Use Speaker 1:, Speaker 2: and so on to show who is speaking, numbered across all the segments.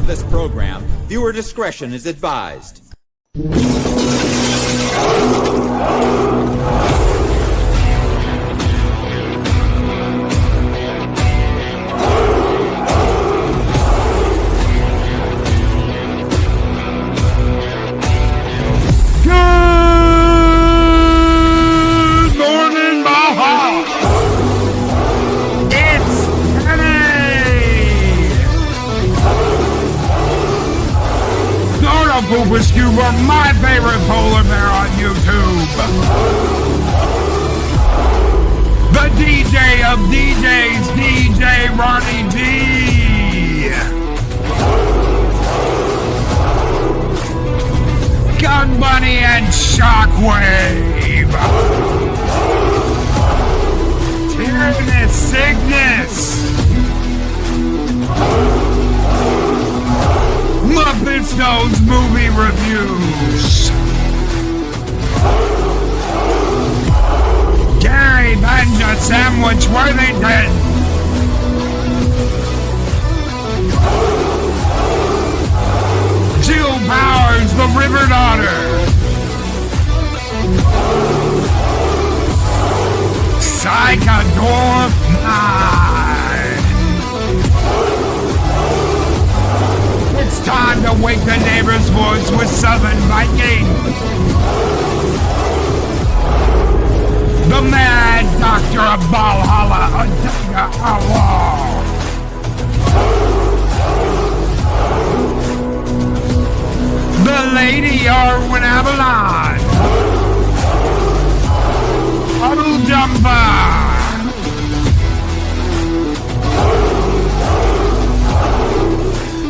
Speaker 1: of this program, viewer discretion is advised.
Speaker 2: Pooper Scuba, my favorite polar bear on YouTube. The DJ of DJs, DJ Ronnie D. Gun Bunny and Shockwave. Tyrannus Cygnus. Muppets Knows Movie Reviews. Gary Banja Sandwich Worthington. Jill Powers, the River Daughter. Psychodorf 9. It's time to wake the neighbor's voice with Southern Viking. The Mad Doctor of Valhalla, Adega Allah. The Lady Arwen Avalon. Puddle Jumper.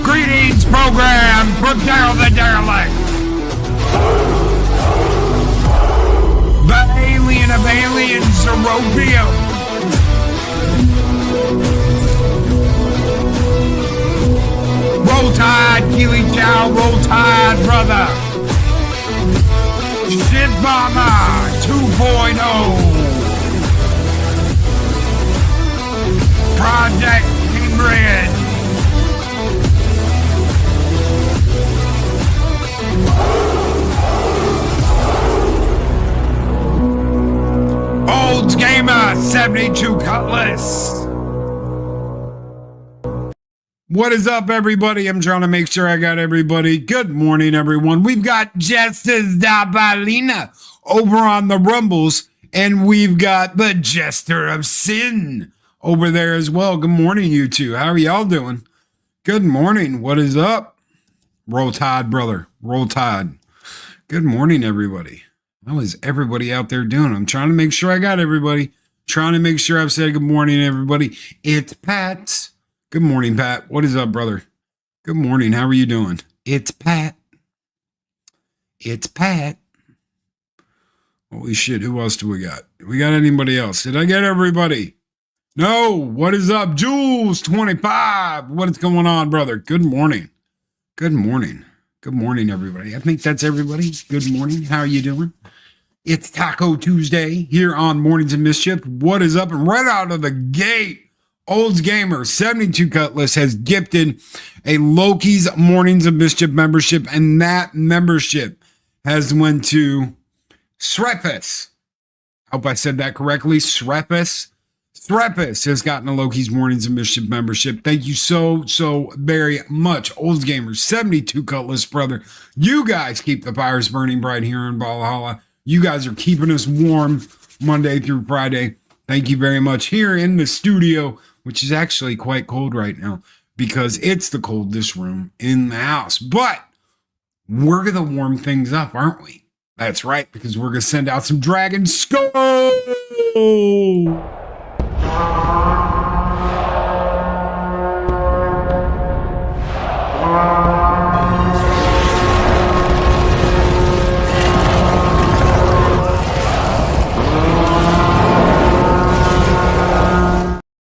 Speaker 2: Greetings program from Daryl the Derelict. The alien of aliens, Zeropio. Roll Tide, Keely Chow, Roll Tide, brother. Shit Bomber 2.0. Project Kindred. Olds Gamer 72 Cutlass. What is up, everybody? I'm trying to make sure I got everybody. Good morning, everyone. We've got Justice Dabalina over on the Rumbles, and we've got the Jester of Sin over there as well. Good morning, you two. How are y'all doing? Good morning. What is up? Roll Tide, brother. Roll Tide. Good morning, everybody. How is everybody out there doing? I'm trying to make sure I got everybody. Trying to make sure I've said good morning, everybody. It's Pat. Good morning, Pat. What is up, brother? Good morning. How are you doing? It's Pat. It's Pat. Holy shit. Who else do we got? We got anybody else? Did I get everybody? No. What is up? Jules 25. What is going on, brother? Good morning. Good morning. Good morning, everybody. I think that's everybody. Good morning. How are you doing? It's Taco Tuesday here on Mornings of Mischief. What is up? And right out of the gate, Olds Gamer 72 Cutlass has gifted a Loki's Mornings of Mischief membership, and that membership has went to Srepis. I hope I said that correctly. Srepis. Srepis has gotten a Loki's Mornings of Mischief membership. Thank you so very much. Olds Gamer 72 Cutlass, brother. You guys keep the fires burning bright here in Valhalla. You guys are keeping us warm Monday through Friday. Thank you very much. Here in the studio, which is actually quite cold right now because it's the coldest room in the house. But we're going to warm things up, aren't we? That's right, because we're going to send out some Dragon Skull.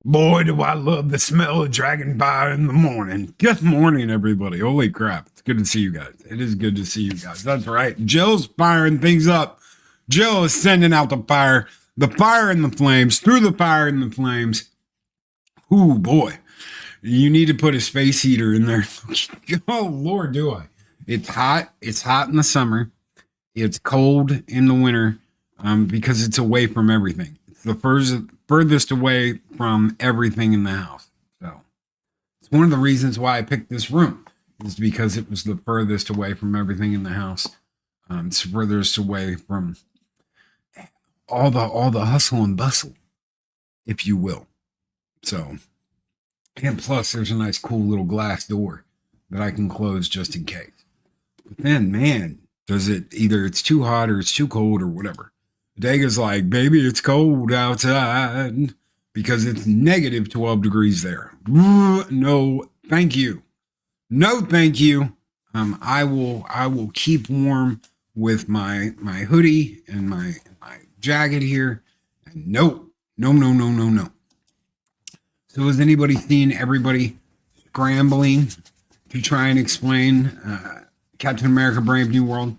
Speaker 2: Boy, do I love the smell of dragon fire in the morning. Good morning, everybody. Holy crap. It's good to see you guys. It is good to see you guys. That's right. Jill's firing things up. Jill is sending out the fire and the flames, through the fire and the flames. Ooh, boy. You need to put a space heater in there. Oh Lord, do I? It's hot. It's hot in the summer. It's cold in the winter, because it's away from everything. It's the furthest away from everything in the house. So it's one of the reasons why I picked this room, is because it was the furthest away from everything in the house. It's furthest away from all the hustle and bustle, if you will. So, and plus there's a nice cool little glass door that I can close just in case. But then, man, does it either it's too hot or it's too cold or whatever. Dega's like, baby, it's cold outside because it's negative 12 degrees there. No, thank you. No, thank you. I will keep warm with my hoodie and my jacket here. And no. So has anybody seen everybody scrambling to try and explain Captain America Brave New World?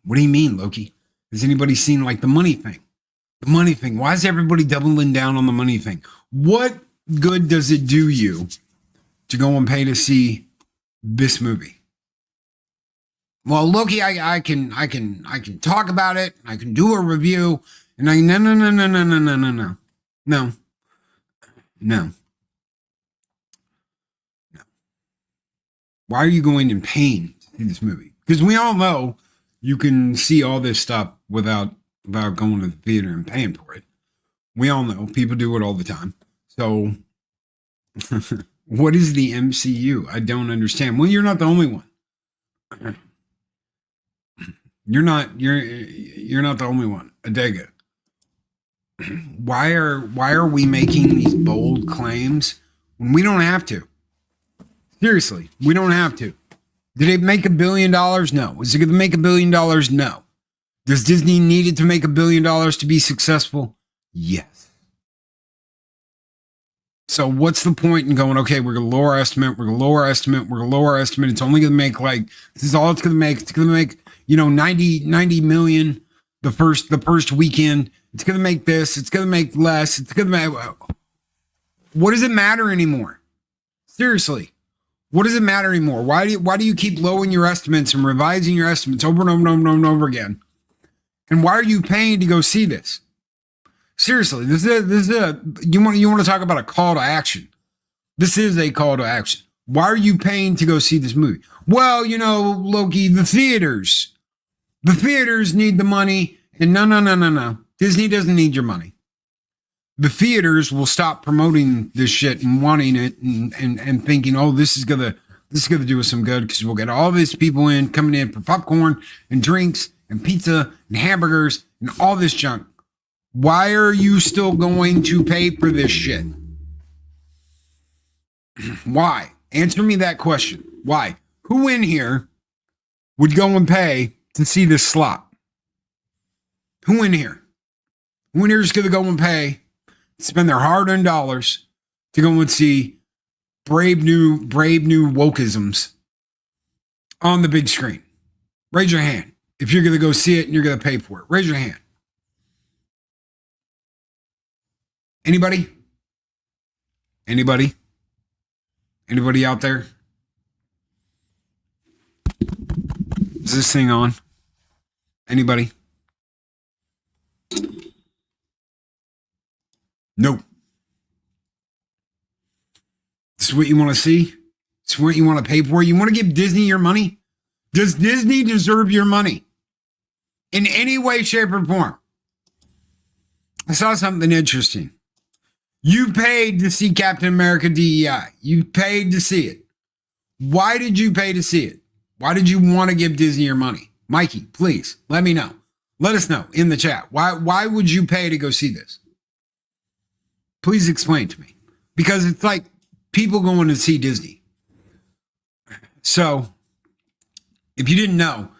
Speaker 2: What do you mean, Loki? Has anybody seen like the money thing? The money thing. Why is everybody doubling down on the money thing? What good does it do you to go and pay to see this movie? Well, Loki, I can talk about it. I can do a review. And no. Why are you going in pain to see this movie? Because we all know you can see all this stuff without going to the theater and paying for it. We all know people do it all the time. So what is the MCU? I don't understand. Well, you're not the only one. You're not the only one. Adega. Why are we making these bold claims when we don't have to? Seriously, we don't have to. Did it make $1 billion? No. Is it going to make $1 billion? No. Does Disney need it to make $1 billion to be successful? Yes. So what's the point in going, okay, we're going to lower our estimate, we're going to lower our estimate, we're going to lower our estimate. It's only going to make this is all it's going to make. It's going to make, 90 million the first weekend. It's going to make this. It's going to make less. It's going to make, what does it matter anymore? Seriously. What does it matter anymore? Why do you keep lowering your estimates and revising your estimates over and over and over and over again? And why are you paying to go see this? Seriously, this is you want to talk about a call to action. This is a call to action. Why are you paying to go see this movie? Well, Loki, the theaters need the money. And no. Disney doesn't need your money. The theaters will stop promoting this shit and wanting it and thinking, oh, this is gonna do us some good because we'll get all these people coming in for popcorn and drinks and pizza and hamburgers and all this junk. Why are you still going to pay for this shit? Why? Answer me that question. Why? Who in here would go and pay to see this slop? Who in here? Who in here is going to go and pay, spend their hard-earned dollars to go and see brave new wokeisms on the big screen? Raise your hand if you're going to go see it and you're going to pay for it. Raise your hand. Anybody? Anybody out there? Is this thing on? Anybody? No. This is what you want to see? This is what you want to pay for? You want to give Disney your money? Does Disney deserve your money? In any way, shape, or form? I saw something interesting. You paid to see Captain America DEI. You paid to see it. Why did you pay to see it? Why did you want to give Disney your money? Mikey, please, let me know. Let us know in the chat. Why would you pay to go see this? Please explain to me. Because it's like people going to see Disney. So, if you didn't know,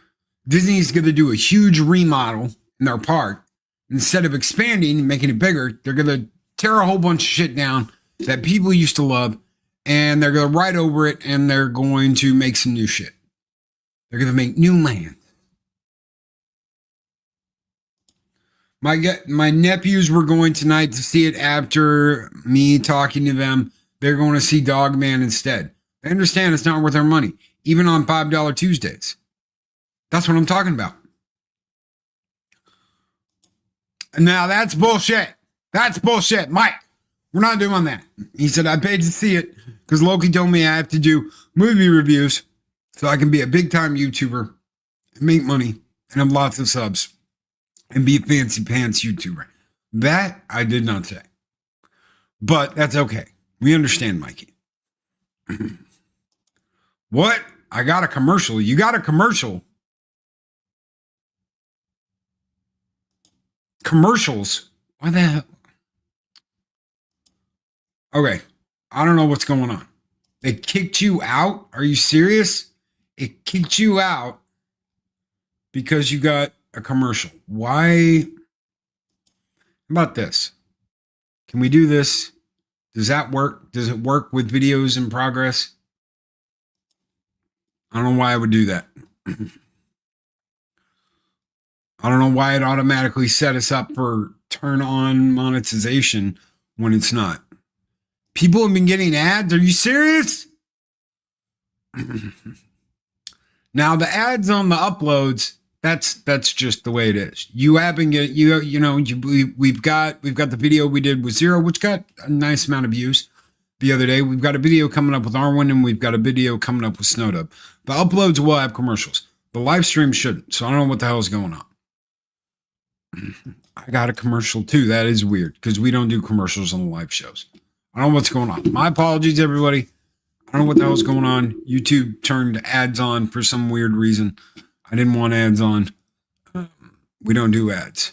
Speaker 2: Disney's going to do a huge remodel in their park. Instead of expanding and making it bigger, they're going to tear a whole bunch of shit down that people used to love, and they're going to ride over it, and they're going to make some new shit. They're going to make new land. My nephews were going tonight to see it after me talking to them they're going to see Dog Man instead. They understand it's not worth their money, even on $5 Tuesdays. That's what I'm talking about. Now, that's bullshit. That's bullshit. Mike, we're not doing that. He said, I paid to see it because Loki told me I have to do movie reviews so I can be a big-time YouTuber and make money and have lots of subs and be a fancy pants YouTuber. That I did not say. But that's okay. We understand, Mikey. What? I got a commercial. You got a commercial? Commercials? Why the hell? Okay. I don't know what's going on. They kicked you out? Are you serious? It kicked you out because you got a commercial. Why? How about this? Can we do this? Does that work? Does it work with videos in progress? I don't know why I would do that. I don't know why it automatically set us up for turn on monetization when it's not. People have been getting ads. Are you serious? Now the ads on the uploads, that's just the way it is. You have been getting, we've got the video we did with Zero, which got a nice amount of views the other day. We've got a video coming up with Arwen, and we've got a video coming up with Snowdub. The uploads will have commercials. The live stream shouldn't. So I don't know what the hell is going on. I got a commercial too. That is weird because we don't do commercials on the live shows. I don't know what's going on. My apologies, everybody. I don't know what the hell is going on. YouTube turned ads on for some weird reason. I didn't want ads on. We don't do ads.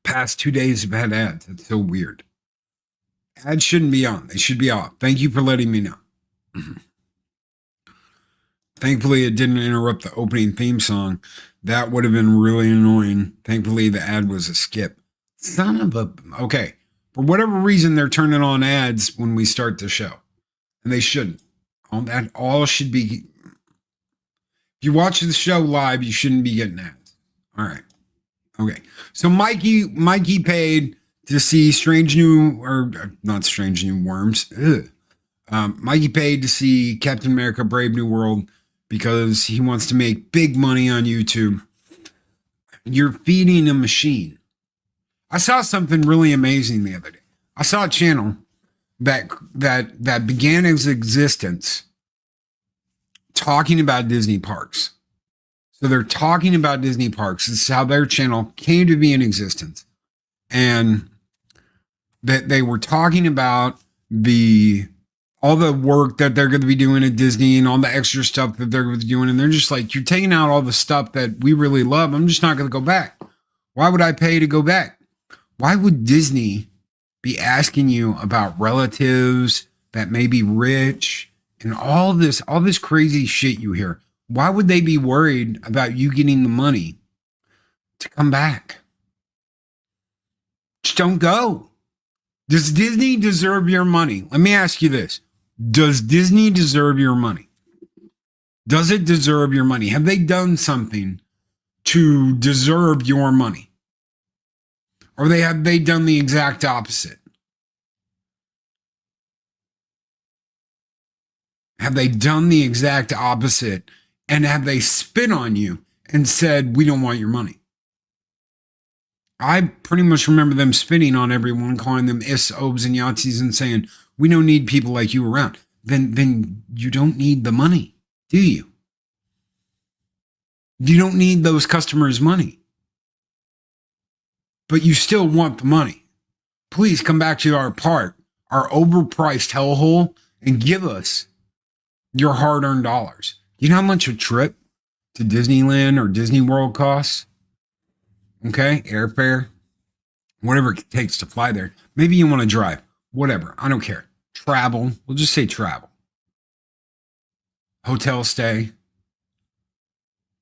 Speaker 2: Past 2 days have had ads. That's so weird. Ads shouldn't be on. They should be off. Thank you for letting me know. Thankfully, it didn't interrupt the opening theme song. That would have been really annoying. Thankfully, the ad was a skip. Son of a... Okay. For whatever reason, they're turning on ads when we start the show. And they shouldn't. All should be... If you watch the show live, you shouldn't be getting ads. All right. Okay. So Mikey paid to see not Strange New Worms. Mikey paid to see Captain America Brave New World because he wants to make big money on YouTube. You're feeding a machine. I saw something really amazing the other day. I saw a channel that began its existence talking about Disney parks. So they're talking about Disney parks. This is how their channel came to be in existence. And that they were talking about all the work that they're going to be doing at Disney and all the extra stuff that they're going to be doing. And they're just like, you're taking out all the stuff that we really love. I'm just not going to go back. Why would I pay to go back? Why would Disney be asking you about relatives that may be rich and all this crazy shit you hear? Why would they be worried about you getting the money to come back? Just don't go. Does Disney deserve your money? Let me ask you this. Does Disney deserve your money? Does it deserve your money? Have they done something to deserve your money? Or have they done the exact opposite? Have they done the exact opposite? And have they spit on you and said, we don't want your money? I pretty much remember them spitting on everyone, calling them ifs, obes, and yahtzees and saying, we don't need people like you around. Then you don't need the money, do you? You don't need those customers' money. But you still want the money. Please come back to our overpriced hellhole, and give us your hard-earned dollars. You know how much a trip to Disneyland or Disney World costs? Okay, airfare, whatever it takes to fly there. Maybe you want to drive, whatever. I don't care. Travel. We'll just say travel. Hotel stay,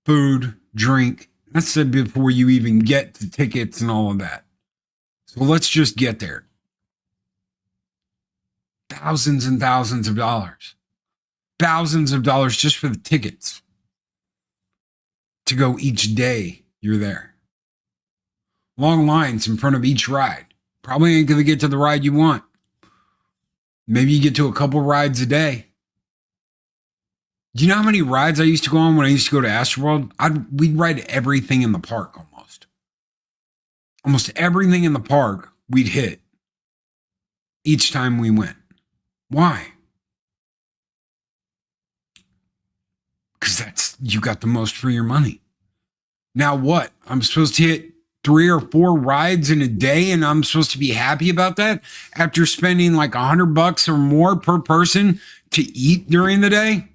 Speaker 2: food, drink. That's before you even get to tickets and all of that. So let's just get there. Thousands and thousands of dollars. Thousands of dollars just for the tickets to go each day you're there. Long lines in front of each ride. Probably ain't going to get to the ride you want. Maybe you get to a couple rides a day. Do you know how many rides I used to go on when I used to go to Astroworld? We'd ride everything in the park almost. Almost everything in the park we'd hit each time we went. Why? Because you got the most for your money. Now what? I'm supposed to hit 3 or 4 rides in a day and I'm supposed to be happy about that after spending like $100 or more per person to eat during the day?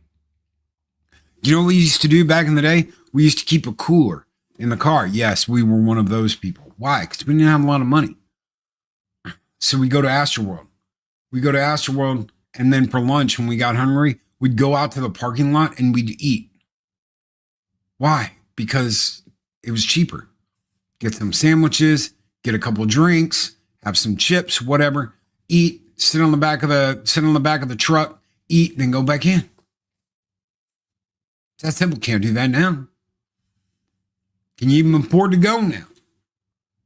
Speaker 2: You know what we used to do back in the day? We used to keep a cooler in the car. Yes, we were one of those people. Why? Because we didn't have a lot of money. So we go to Astroworld. And then for lunch, when we got hungry, we'd go out to the parking lot and we'd eat. Why? Because it was cheaper. Get some sandwiches, get a couple drinks, have some chips, whatever, eat, sit on the back of the truck, eat, then go back in. It's that simple. Can't do that now. Can you even afford to go now?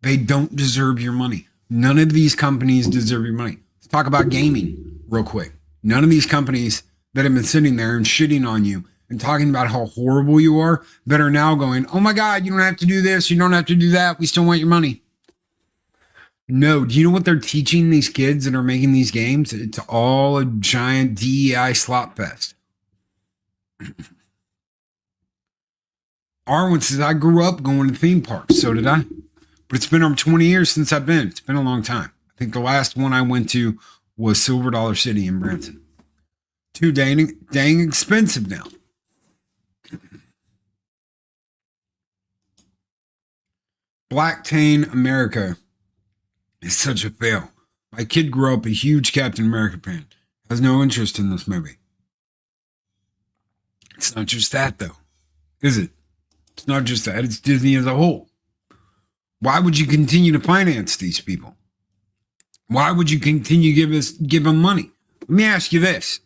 Speaker 2: They don't deserve your money. None of these companies deserve your money. Let's talk about gaming real quick. None of these companies that have been sitting there and shitting on you and talking about how horrible you are that are now going, oh my God, you don't have to do this. You don't have to do that. We still want your money. No. Do you know what they're teaching these kids that are making these games? It's all a giant DEI slop fest. Arwen says, I grew up going to theme parks. So did I. But it's been over 20 years since I've been. It's been a long time. I think the last one I went to was Silver Dollar City in Branson. Too dang expensive now. Blacktain America is such a fail. My kid grew up a huge Captain America fan. Has no interest in this movie. It's not just that, though, is it? It's not just that. It's Disney as a whole. Why would you continue to finance these people? Why would you continue to give them money? Let me ask you this.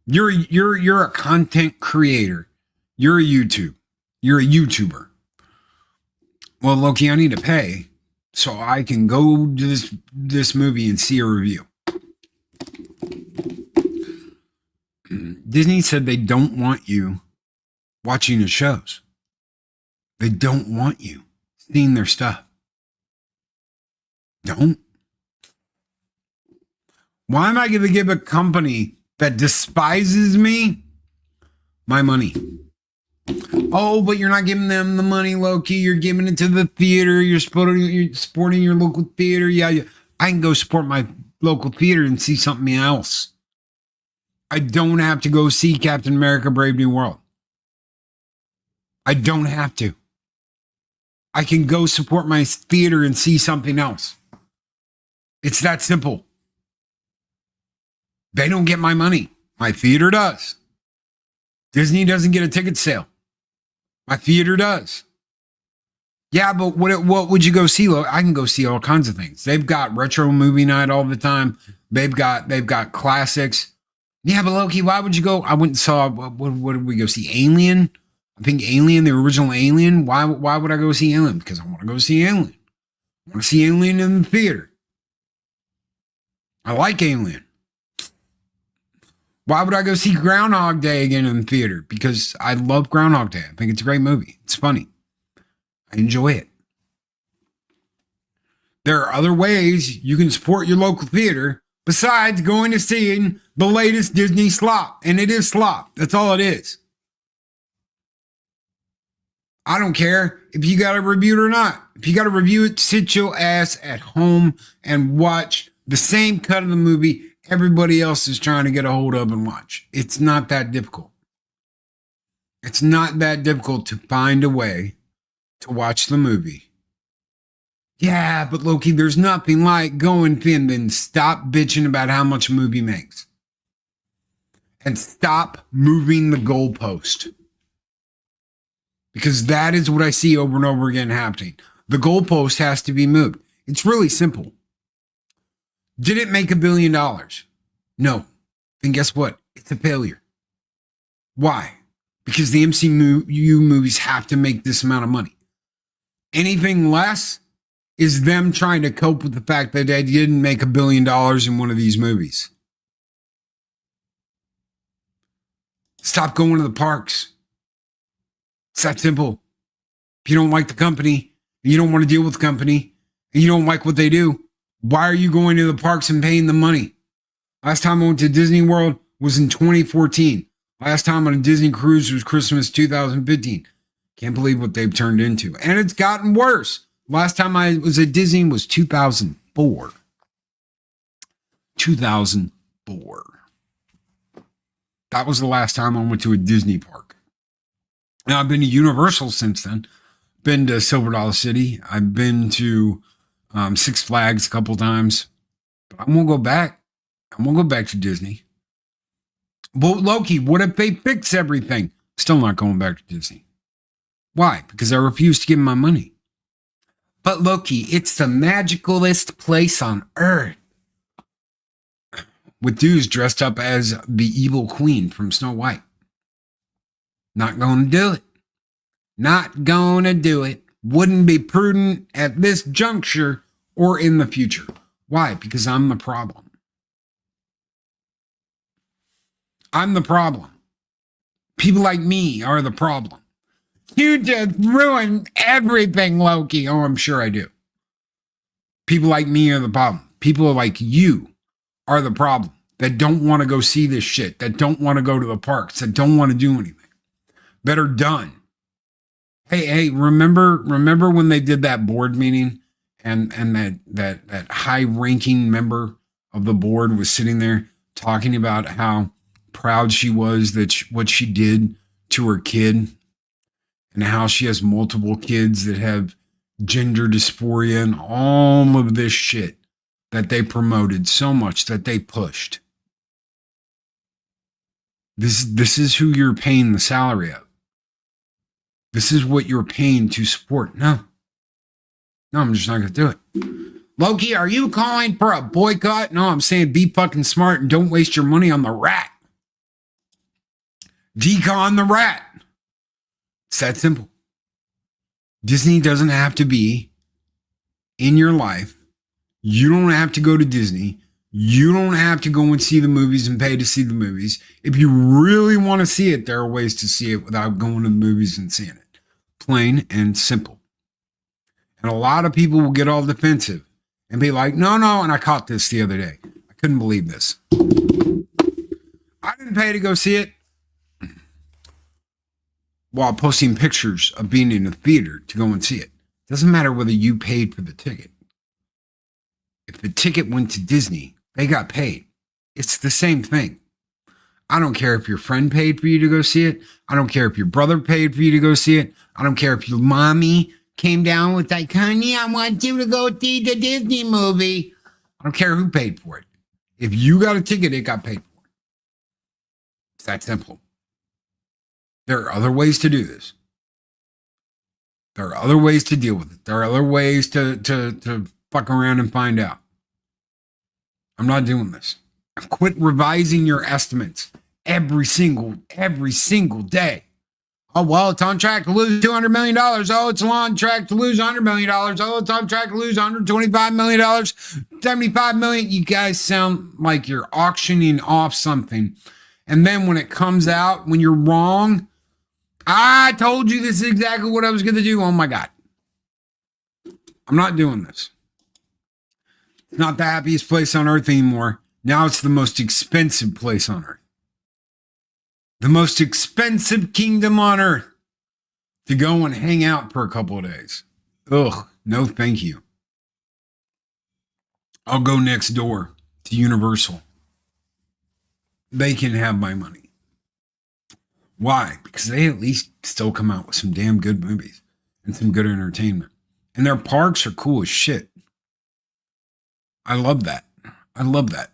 Speaker 2: You're a content creator. You're a YouTuber. Well, Loki, I need to pay so I can go to this movie and see a review. Disney said they don't want you watching the shows. They don't want you seeing their stuff. Don't. Why am I going to give a company that despises me my money? Oh, but you're not giving them the money, Loki. You're giving it to the theater. You're supporting your local theater. Yeah, I can go support my local theater and see something else. I don't have to go see Captain America Brave New World. I don't have to. I can go support my theater and see something else. It's that simple. They don't get my money. My theater does. Disney doesn't get a ticket sale. My theater does. Yeah, but what would you go see? I can go see all kinds of things. They've got retro movie night all the time. They've got classics. Yeah, but Loki, why would you go? I went and saw, what did we go see? Alien? I think Alien, the original Alien. Why would I go see Alien? Because I want to go see Alien. I want to see Alien in the theater. I like Alien. Why would I go see Groundhog Day again in the theater? Because I love Groundhog Day. I think it's a great movie. It's funny. I enjoy it. There are other ways you can support your local theater besides going to seeing the latest Disney slop. And it is slop. That's all it is. I don't care if you got to review it or not. If you got to review it, sit your ass at home and watch the same cut of the movie everybody else is trying to get a hold of and watch. It's not that difficult. It's not that difficult to find a way to watch the movie. Yeah, but Loki, there's nothing like going thin. Then stop bitching about how much a movie makes. And stop moving the goalpost. Because that is what I see over and over again happening. The goalpost has to be moved. It's really simple. Did it make $1 billion? No. Then guess what? It's a failure. Why? Because the MCU movies have to make this amount of money. Anything less, is them trying to cope with the fact that they didn't make $1 billion in one of these movies. Stop going to the parks. It's that simple. If you don't like the company, and you don't want to deal with the company, and you don't like what they do, why are you going to the parks and paying the money? Last time I went to Disney World was in 2014. Last time on a Disney cruise was Christmas 2015. Can't believe what they've turned into. And it's gotten worse. Last time I was at Disney was 2004. 2004. That was the last time I went to a Disney park. Now, I've been to Universal since then. Been to Silver Dollar City. I've been to Six Flags a couple times. But I'm going to go back. I'm going to go back to Disney. But Loki, what if they fix everything? Still not going back to Disney. Why? Because I refuse to give them my money. But Loki, it's the magicalest place on earth. With dudes dressed up as the evil queen from Snow White. Not going to do it. Not going to do it. Wouldn't be prudent at this juncture or in the future. Why? Because I'm the problem. I'm the problem. People like me are the problem. You just ruined everything, Loki. Oh, I'm sure I do. People like me are the problem. People like you are the problem. That don't want to go see this shit. That don't want to go to the parks. That don't want to do anything. That are done. Hey, remember when they did that board meeting and that high-ranking member of the board was sitting there talking about how proud she was that what she did to her kid and how she has multiple kids that have gender dysphoria and all of this shit that they promoted so much, that they pushed. This is who you're paying the salary of. This is what you're paying to support. No, I'm just not going to do it. Loki, are you calling for a boycott? No, I'm saying be fucking smart and don't waste your money on the rat. Decon the rat. It's that simple. Disney doesn't have to be in your life. You don't have to go to Disney. You don't have to go and see the movies and pay to see the movies. If you really want to see it, there are ways to see it without going to the movies and seeing it. Plain and simple. And a lot of people will get all defensive and be like, no. And I caught this the other day. I couldn't believe this. I didn't pay to go see it while posting pictures of being in a theater to go and see it. Doesn't matter whether you paid for the ticket. If the ticket went to Disney, they got paid. It's the same thing. I don't care if your friend paid for you to go see it. I don't care if your brother paid for you to go see it. I don't care if your mommy came down with like, honey, I want you to go see the Disney movie. I don't care who paid for it. If you got a ticket, it got paid for. It's that simple. There are other ways to do this. There are other ways to deal with it. There are other ways to fuck around and find out. I'm not doing this. Quit revising your estimates every single day. Oh, well, it's on track to lose $200 million. Oh, it's on track to lose $100 million. Oh, it's on track to lose $125 million, $75 million. You guys sound like you're auctioning off something. And then when it comes out, when you're wrong, I told you this is exactly what I was going to do. Oh, my God. I'm not doing this. It's not the happiest place on earth anymore. Now it's the most expensive place on earth. The most expensive kingdom on earth to go and hang out for a couple of days. Ugh, no thank you. I'll go next door to Universal. They can have my money. Why? Because they at least still come out with some damn good movies and some good entertainment. And their parks are cool as shit. I love that. I love that.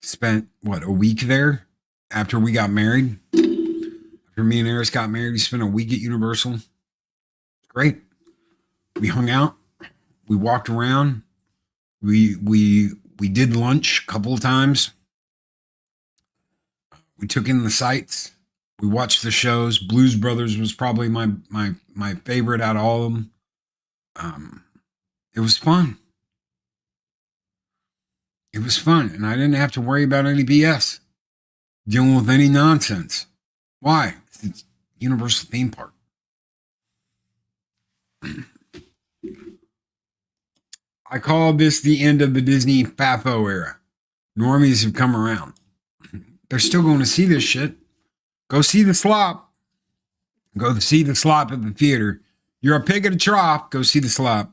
Speaker 2: Spent, a week there after we got married? After me and Eris got married, we spent a week at Universal. It's great. We hung out. We walked around. We did lunch a couple of times. We took in the sights. We watched the shows. Blues Brothers was probably my favorite out of all of them. It was fun. It was fun, and I didn't have to worry about any BS, dealing with any nonsense. Why? It's Universal theme park. I call this the end of the Disney FAFO era. Normies have come around. They're still going to see this shit. Go see the slop. Go see the slop at the theater. You're a pig at a trough. Go see the slop.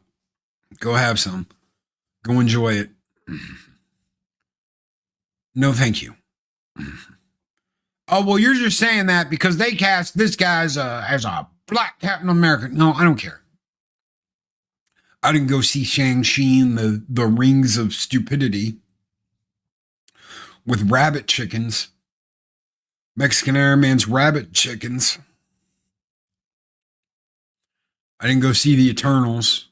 Speaker 2: Go have some. Go enjoy it. No, thank you. Oh, well, you're just saying that because they cast this guy as a black Captain America. No, I don't care. I didn't go see Shang-Chi and the Rings of Stupidity with rabbit chickens. Mexican Airman's rabbit chickens. I didn't go see the Eternals.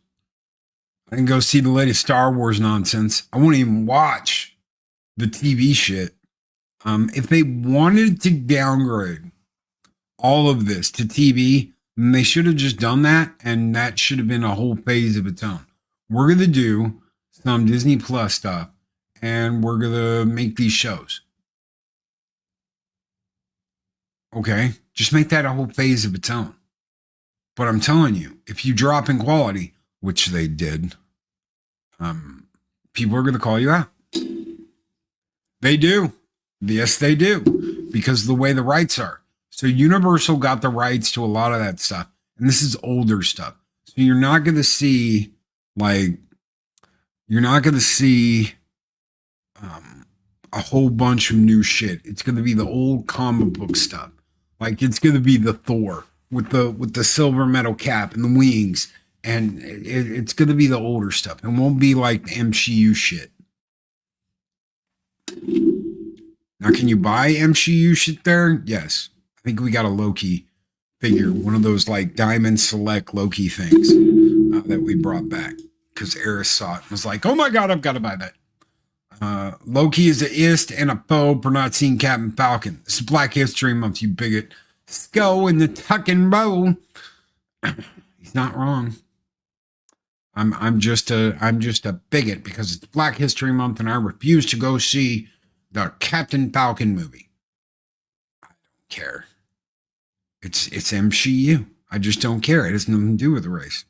Speaker 2: I didn't go see the latest Star Wars nonsense. I won't even watch the TV shit. If they wanted to downgrade all of this to TV, then they should have just done that, and that should have been a whole phase of its own. We're going to do some Disney Plus stuff, and we're going to make these shows. Okay? Just make that a whole phase of its own. But I'm telling you, if you drop in quality, which they did, people are going to call you out. They do. Yes, they do. Because of the way the rights are. So Universal got the rights to a lot of that stuff. And this is older stuff. So you're not going to see, a whole bunch of new shit. It's going to be the old comic book stuff. Like, it's going to be the Thor with the silver metal cap and the wings. And it's going to be the older stuff. It won't be like the MCU shit. Now, can you buy MCU shit there? Yes. I think we got a Loki figure. One of those like Diamond Select Loki things that we brought back. Because Eris saw it and was like, oh my God, I've got to buy that. Loki is a ist and a foe for not seeing Captain Falcon. This is Black History Month, you bigot. Go in the tuck and roll. He's not wrong. I'm just a bigot because it's Black History Month and I refuse to go see the Captain Falcon movie. I don't care. It's MCU. I just don't care. It has nothing to do with the race.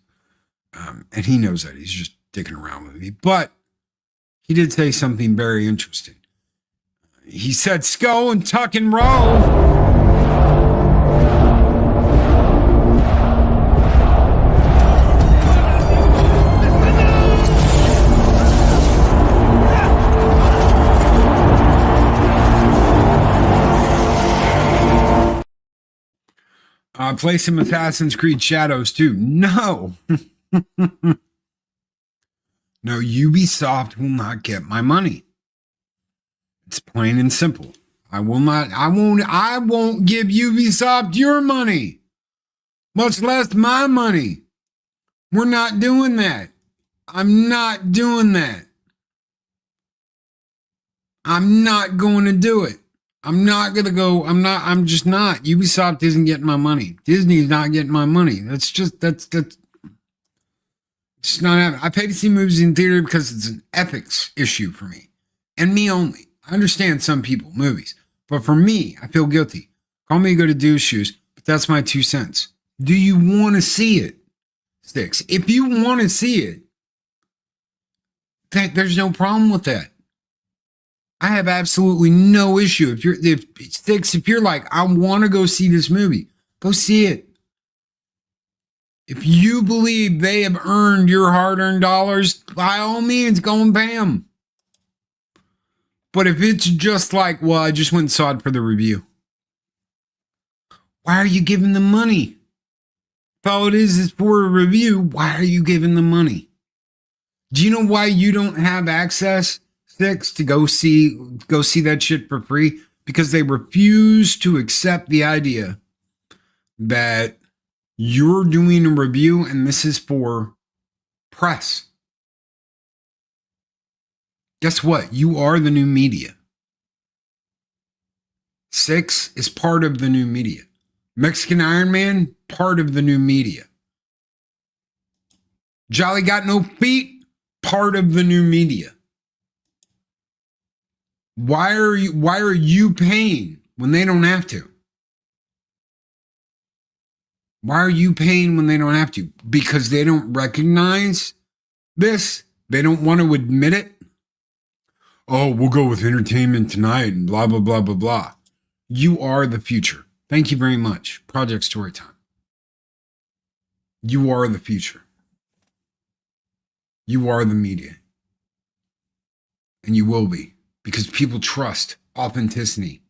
Speaker 2: And he knows that. He's just dicking around with me. But he did say something very interesting. He said, "Skull and tuck and roll." Play some Assassin's Creed Shadows too. No. No, Ubisoft will not get my money. It's plain and simple. I won't give Ubisoft your money. Much less my money. We're not doing that. I'm not doing that. I'm not going to do it. I'm not going to go. I'm just not. Ubisoft isn't getting my money. Disney's not getting my money. That's it's not happening. I pay to see movies in theater because it's an ethics issue for me and me only. I understand some people, movies, but for me, I feel guilty. Call me a go to do shoes, but that's my 2 cents. Do you want to see it? Sticks. If you want to see it, there's no problem with that. I have absolutely no issue. If you're like, I want to go see this movie, go see it. If you believe they have earned your hard-earned dollars, by all means, go and pay them. But if it's just like, well, I just went and saw it for the review. Why are you giving them money? If all it is for a review, why are you giving them money? Do you know why you don't have access, Six, to go see that shit for free? Because they refuse to accept the idea that you're doing a review and this is for press. Guess what? You are the new media. 6 is part of the new media. Mexican Iron Man, part of the new media. Jolly Got No Feet, part of the new media. Why are you paying when they don't have to? Why are you paying when they don't have to? Because they don't recognize this. They don't want to admit it. Oh, we'll go with entertainment tonight and blah, blah, blah, blah, blah. You are the future. Thank you very much. Project Storytime. You are the future. You are the media. And you will be. Because people trust authenticity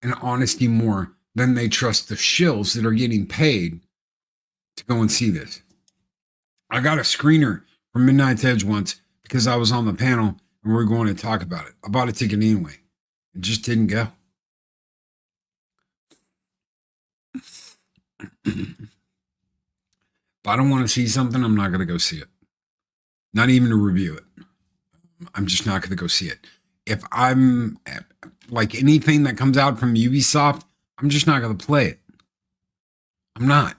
Speaker 2: and honesty more than they trust the shills that are getting paid to go and see this. I got a screener from Midnight's Edge once because I was on the panel and we were going to talk about it. I bought a ticket anyway. It just didn't go. If I don't want to see something, I'm not going to go see it. Not even to review it. I'm just not going to go see it. If I'm like anything that comes out from Ubisoft, I'm just not going to play it. I'm not.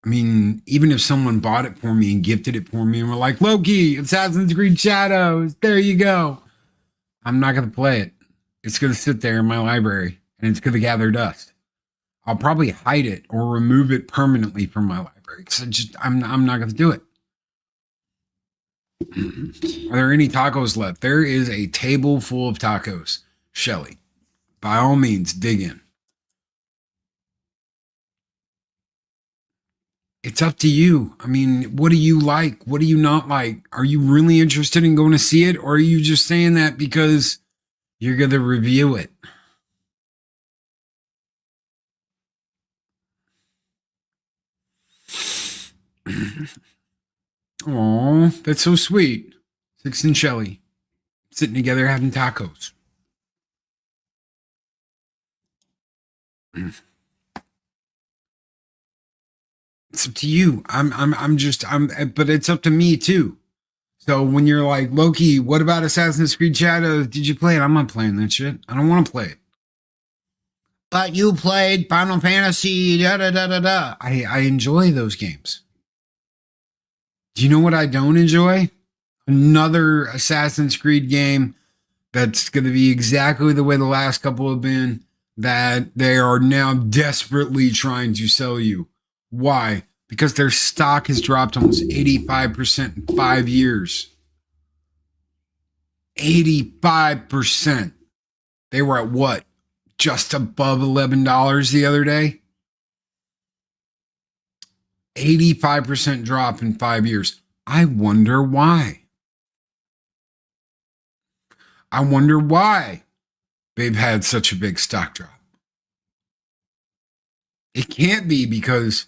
Speaker 2: I mean, even if someone bought it for me and gifted it for me and were like, Loki, Assassin's Creed Shadows, there you go. I'm not going to play it. It's going to sit there in my library and it's going to gather dust. I'll probably hide it or remove it permanently from my library because I'm not going to do it. Are there any tacos left? There is a table full of tacos. Shelly, by all means, dig in. It's up to you. I mean, what do you like? What do you not like? Are you really interested in going to see it? Or are you just saying that because you're going to review it? Oh, that's so sweet. Six and Shelly sitting together having tacos. It's up to you. But it's up to me too. So when you're like, Loki, what about Assassin's Creed Shadows? Did you play it? I'm not playing that shit. I don't want to play it. But you played Final Fantasy, da da da da da. I enjoy those games. Do you know what I don't enjoy? Another Assassin's Creed game that's going to be exactly the way the last couple have been, that they are now desperately trying to sell you. Why? Because their stock has dropped almost 85% in 5 years. 85%. They were at what? Just above $11 the other day? 85% drop in 5 years. I wonder why. I wonder why they've had such a big stock drop. It can't be because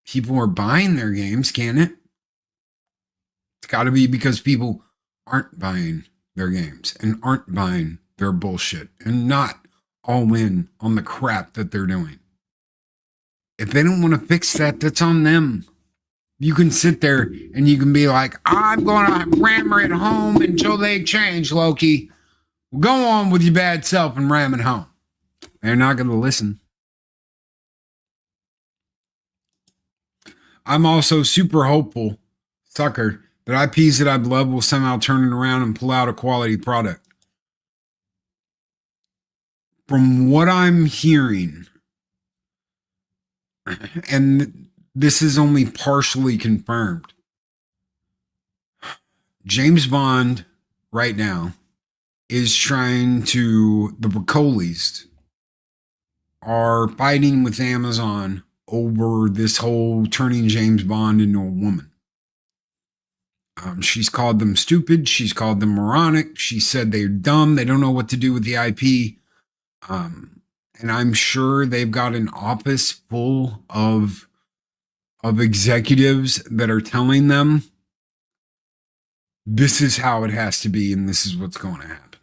Speaker 2: people are buying their games, can it? It's got to be because people aren't buying their games and aren't buying their bullshit and not all in on the crap that they're doing. If they don't want to fix that, that's on them. You can sit there and you can be like, I'm going to rammer it home until they change, Loki. Well, go on with your bad self and ram it home. They're not going to listen. I'm also super hopeful, sucker, that IPs that I've loved will somehow turn it around and pull out a quality product. From what I'm hearing, and this is only partially confirmed, James Bond right now is trying to, the Broccoli's are fighting with Amazon over this whole turning James Bond into a woman. She's called them stupid. She's called them moronic. She said they're dumb. They don't know what to do with the IP. And I'm sure they've got an office full of executives that are telling them this is how it has to be and this is what's going to happen.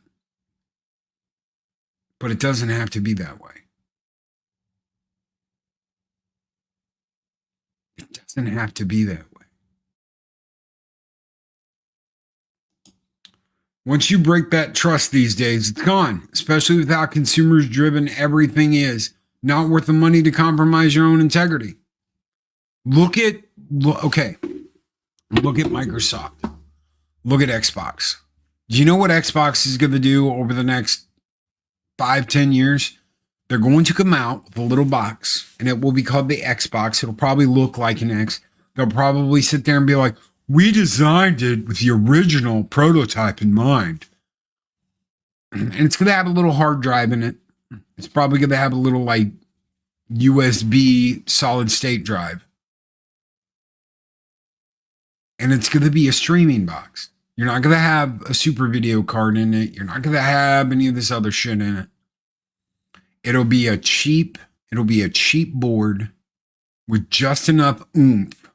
Speaker 2: But it doesn't have to be that way. It doesn't have to be that way. Once you break that trust these days, it's gone, especially with how consumers driven everything is. Not worth the money to compromise your own integrity. Look at Microsoft. Look at Xbox. Do you know what Xbox is going to do over the next 5-10 years? They're going to come out with a little box, and it will be called the Xbox. It'll probably look like an X. They'll probably sit there and be like, we designed it with the original prototype in mind. And it's going to have a little hard drive in it. It's probably going to have a little like USB solid state drive. And it's going to be a streaming box. You're not going to have a super video card in it. You're not going to have any of this other shit in it. It'll be a cheap board with just enough oomph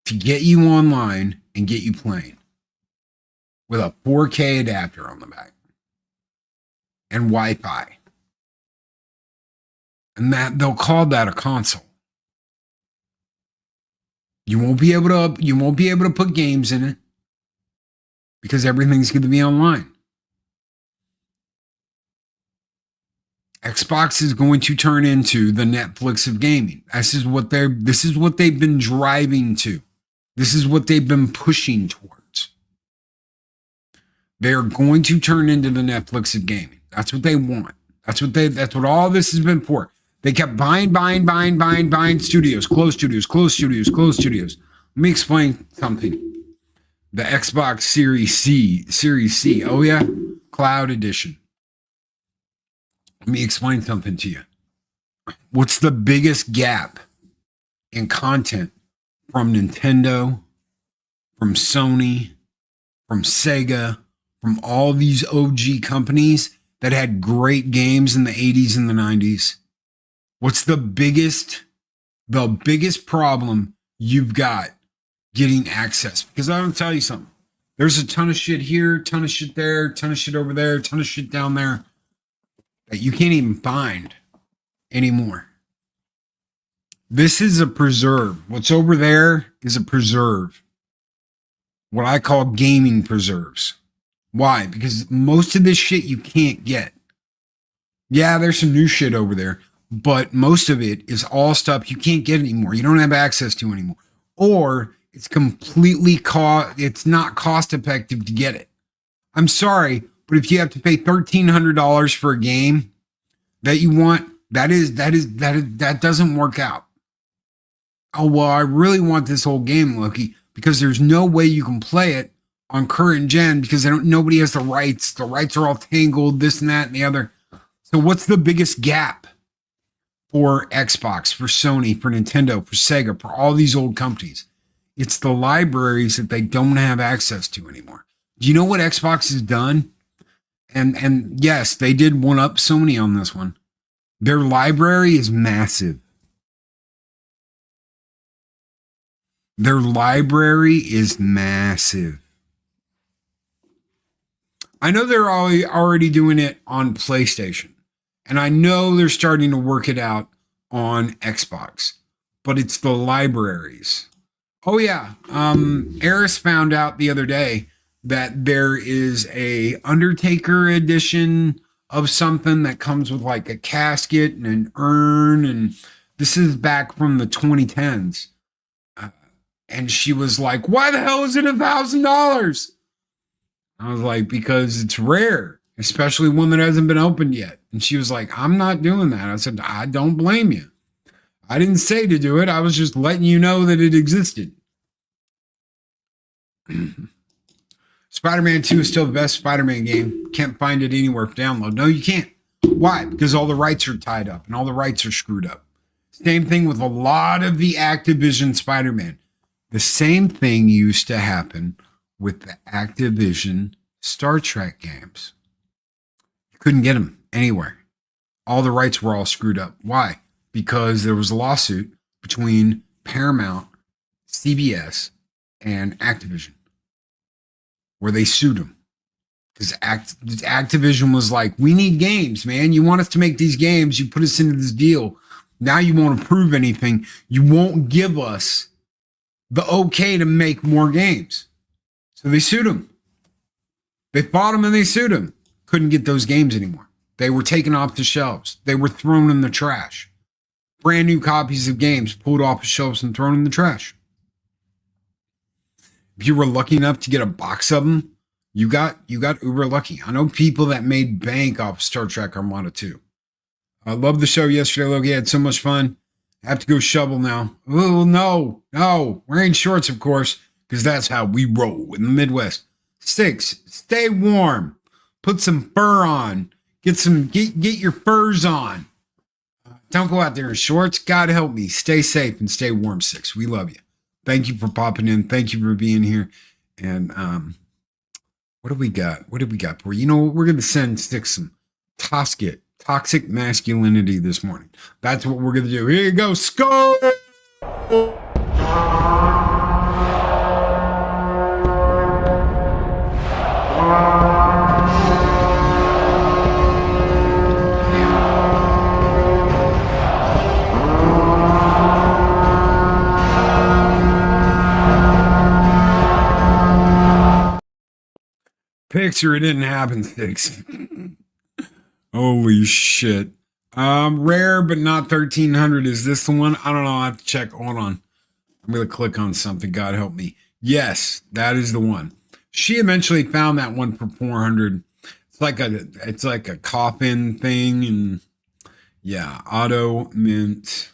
Speaker 2: to get you online and get you playing with a 4K adapter on the back and Wi-Fi. And that they'll call that a console. You won't be able to put games in it because everything's going to be online. Xbox is going to turn into the Netflix of gaming. This is what they've been driving to. This is what they've been pushing towards. They're going to turn into the Netflix of gaming. That's what they want. That's what all this has been for. They kept buying studios, close studios. Let me explain something. The Xbox Series C. Oh yeah, Cloud Edition. Let me explain something to you. What's the biggest gap in content from Nintendo, from Sony, from Sega, from all these OG companies that had great games in the 80s and the 90s? What's the biggest problem you've got getting access? Because I'm going to tell you something. There's a ton of shit here, ton of shit there, ton of shit over there, ton of shit down there that you can't even find anymore. This is a preserve. What's over there is a preserve. What I call gaming preserves. Why? Because most of this shit you can't get. Yeah, there's some new shit over there, but most of it is all stuff you can't get anymore. You don't have access to anymore. Or it's it's not cost effective to get it. I'm sorry, but if you have to pay $1,300 for a game that you want, that doesn't work out. Oh, well, I really want this whole game, Loki, because there's no way you can play it on current gen because nobody has the rights. The rights are all tangled, this and that and the other. So what's the biggest gap for Xbox, for Sony, for Nintendo, for Sega, for all these old companies? It's the libraries that they don't have access to anymore. Do you know what Xbox has done? And yes, they did one up Sony on this one. Their library is massive. Their library is massive. I know they're already doing it on PlayStation. And I know they're starting to work it out on Xbox. But it's the libraries. Oh yeah. Eris found out the other day that there is a Undertaker edition of something that comes with like a casket and an urn. And this is back from the 2010s. And she was like, why the hell is it $1,000? I was like, because it's rare, especially one that hasn't been opened yet. And she was like, I'm not doing that. I said, I don't blame you. I didn't say to do it. I was just letting you know that it existed. Spider-Man 2 is still the best Spider-Man game. Can't find it anywhere for download. No, you can't. Why? Because all the rights are tied up and all the rights are screwed up. Same thing with a lot of the Activision Spider-Man. The same thing used to happen with the Activision Star Trek games. You couldn't get them anywhere. All the rights were all screwed up. Why? Because there was a lawsuit between Paramount, CBS, and Activision where they sued them. Because Activision was like, we need games, man. You want us to make these games. You put us into this deal. Now you won't approve anything. You won't give us the okay to make more games. So they sued him. They fought him and they sued him. Couldn't get those games anymore. They were taken off the shelves. They were thrown in the trash. Brand new copies of games pulled off the shelves and thrown in the trash. If you were lucky enough to get a box of them, you got uber lucky. I know people that made bank off Star Trek Armada 2. I loved the show yesterday, Loki. I had so much fun. I have to go shovel now. Oh, no. Wearing shorts, of course, because that's how we roll in the Midwest. 6, stay warm. Put some fur on. Get your furs on. Don't go out there in shorts. God help me. Stay safe and stay warm, 6. We love you. Thank you for popping in. Thank you for being here. And what do we got? What did we got for you? You know what? We're going to send 6 some toxic masculinity this morning. That's what we're going to do. Here you go. Skull! Picture it didn't happen, 6. Holy shit. Rare but not 1300. Is this the one? I don't know. I have to check. Hold on. I'm going to click on something. God help me. Yes, that is the one. She eventually found that one for 400. It's like a coffin thing. And yeah, auto mint.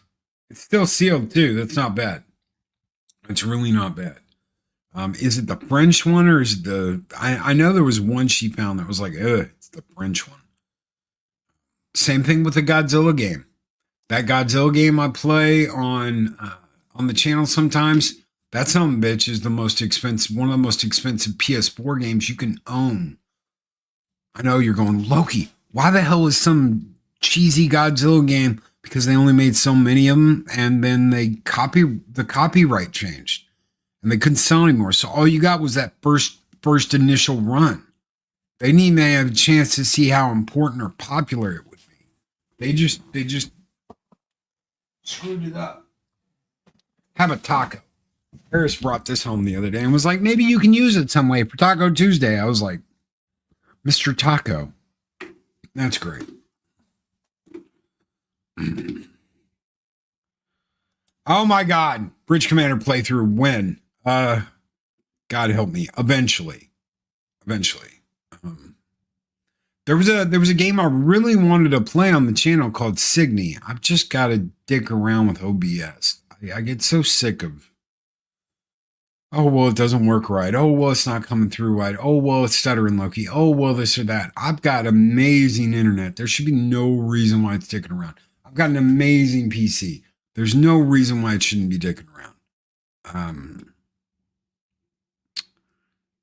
Speaker 2: It's still sealed too. That's not bad. It's really not bad. Is it the French one or is it I know there was one she found that was like, it's the French one. Same thing with the Godzilla game. That Godzilla game I play on the channel sometimes, that son of a bitch is one of the most expensive PS4 games you can own. I know you're going, Loki, why the hell is some cheesy Godzilla game? Because they only made so many of them and then the copyright changed. And they couldn't sell anymore. So all you got was that first initial run. They didn't even have a chance to see how important or popular it would be. They just screwed it up. Have a taco. Harris brought this home the other day and was like, maybe you can use it some way for Taco Tuesday. I was like, Mr. Taco. That's great. Oh my God. Bridge Commander playthrough when? God help me. Eventually. There was a game I really wanted to play on the channel called Signy. I've just got to dick around with OBS. I get so sick of, oh, well, it doesn't work right. Oh, well, it's not coming through right. Oh, well, it's stuttering Loki. Oh, well, this or that. I've got amazing internet. There should be no reason why it's dicking around. I've got an amazing PC. There's no reason why it shouldn't be dicking around.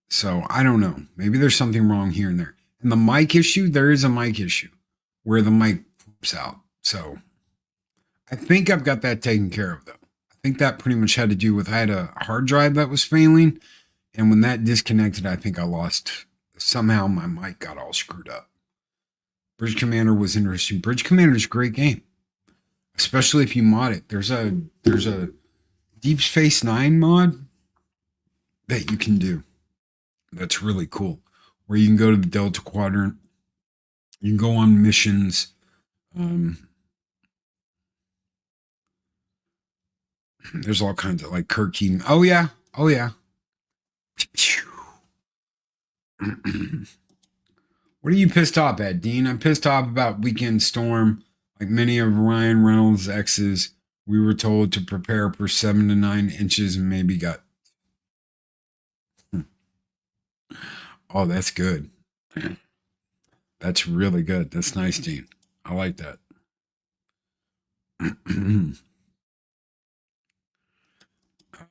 Speaker 2: So I don't know. Maybe there's something wrong here and there. And the mic issue, there is a mic issue where the mic flips out. So I think I've got that taken care of, though. I think that pretty much had to do with I had a hard drive that was failing. And when that disconnected, I think I lost. Somehow my mic got all screwed up. Bridge Commander was interesting. Bridge Commander is a great game, especially if you mod it. There's a Deep Space Nine mod that you can do. That's really cool. Where you can go to the Delta Quadrant. You can go on missions. There's all kinds of like Kirky. Oh yeah. What are you pissed off at, Dean? I'm pissed off about Weekend Storm. Like many of Ryan Reynolds' exes, we were told to prepare for 7 to 9 inches and maybe got. Oh, that's good. That's really good. That's nice, Dean. I like that.